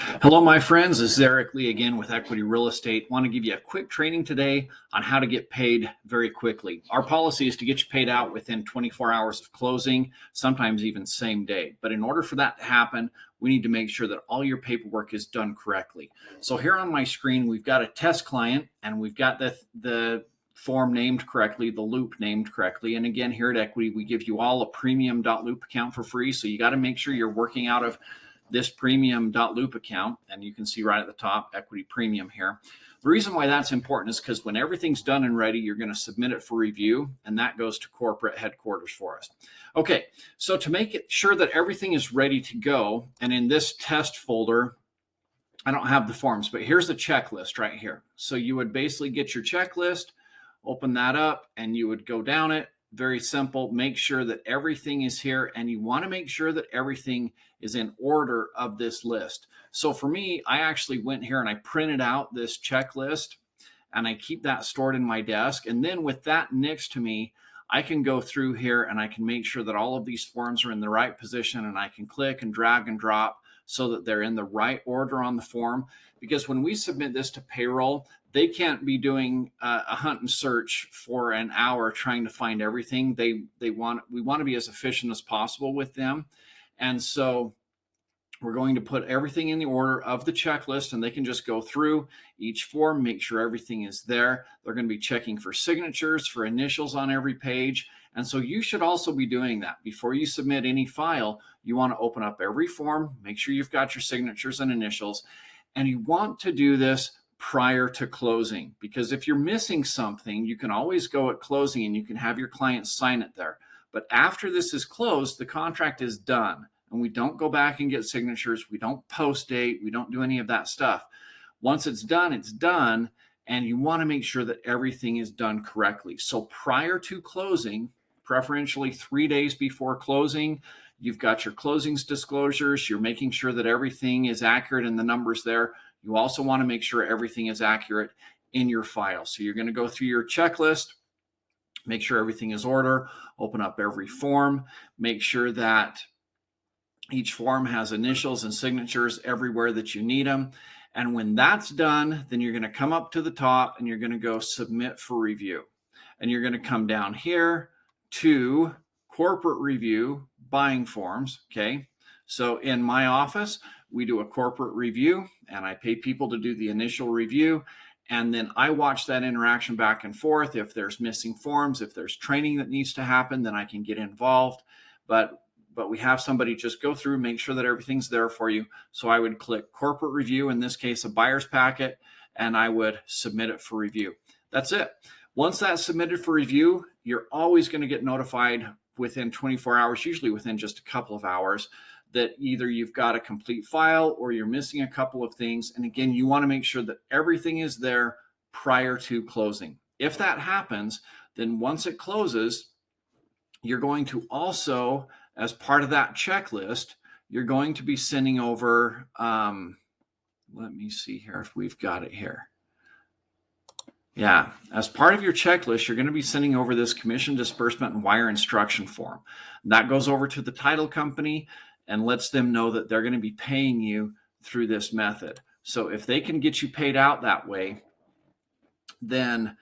Hello, my friends. This is Eric Lee again with Equity Real Estate. Want to give you a quick training today on how to get paid very quickly. Our policy is to get you paid out within 24 hours of closing, sometimes even same day. But in order for that to happen, we need to make sure that all your paperwork is done correctly. So here on my screen, we've got a test client and we've got the form named correctly, the loop named correctly. And again, here at Equity, we give you all a premium.loop account for free. So you got to make sure you're working out of this premium.loop account, and you can see right at the top Equity Premium here. The reason why that's important is because when everything's done and ready, you're going to submit it for review, and that goes to corporate headquarters for us. Okay, so to make it sure that everything is ready to go, and in this test folder, I don't have the forms, but here's the checklist right here. So you would basically get your checklist, open that up, and you would go down it. Very simple. Make sure that everything is here, and you want to make sure that everything is in order of this list. So for me, I actually went here and I printed out this checklist and I keep that stored in my desk. And then with that next to me, I can go through here and I can make sure that all of these forms are in the right position, and I can click and drag and drop so that they're in the right order on the form. Because when we submit this to payroll, they can't be doing a hunt and search for an hour trying to find everything. We want to be as efficient as possible with them. And so we're going to put everything in the order of the checklist, and they can just go through each form, make sure everything is there. They're going to be checking for signatures, for initials on every page. And so you should also be doing that. Before you submit any file, you want to open up every form, make sure you've got your signatures and initials, and you want to do this prior to closing, because if you're missing something, you can always go at closing and you can have your client sign it there. But after this is closed, the contract is done, and we don't go back and get signatures. We don't post date. We don't do any of that stuff. Once it's done, and you want to make sure that everything is done correctly. So prior to closing, preferentially 3 days before closing, you've got your closings disclosures. You're making sure that everything is accurate and the numbers there. You also want to make sure everything is accurate in your file. So you're going to go through your checklist, make sure everything is order, open up every form, make sure that each form has initials and signatures everywhere that you need them. And when that's done, then you're going to come up to the top and you're going to go submit for review. And you're going to come down here to corporate review buying forms. Okay. So in my office, we do a corporate review, and I pay people to do the initial review. And then I watch that interaction back and forth. If there's missing forms, if there's training that needs to happen, then I can get involved. But we have somebody just go through, make sure that everything's there for you. So I would click corporate review, in this case, a buyer's packet, and I would submit it for review. That's it. Once that's submitted for review, you're always going to get notified within 24 hours, usually within just a couple of hours, that either you've got a complete file or you're missing a couple of things. And again, you want to make sure that everything is there prior to closing. If that happens, then once it closes, you're going to also, as part of that checklist, you're going to be sending over, let me see here if we've got it here. Yeah, as part of your checklist, you're going to be sending over this commission disbursement and wire instruction form. That goes over to the title company and lets them know that they're going to be paying you through this method. So if they can get you paid out that way, then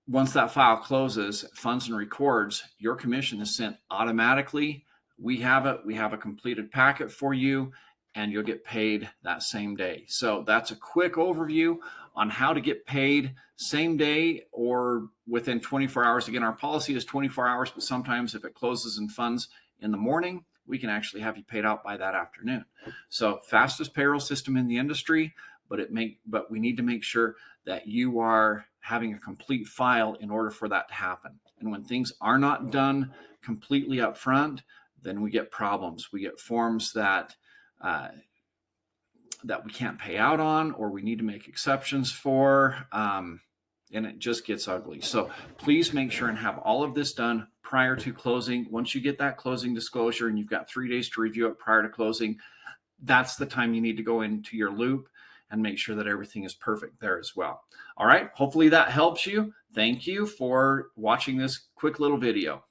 once that file closes, funds and records, your commission is sent automatically. We have it. We have a completed packet for you, and you'll get paid that same day. So that's a quick overview on how to get paid same day or within 24 hours. Again, our policy is 24 hours, but sometimes if it closes in funds in the morning, we can actually have you paid out by that afternoon. So fastest payroll system in the industry, but we need to make sure that you are having a complete file in order for that to happen. And when things are not done completely up front, then we get problems. We get forms that we can't pay out on, or we need to make exceptions for, and it just gets ugly. So please make sure and have all of this done prior to closing. Once you get that closing disclosure and you've got 3 days to review it prior to closing, that's the time you need to go into your loop and make sure that everything is perfect there as well. All right, hopefully that helps you. Thank you for watching this quick little video.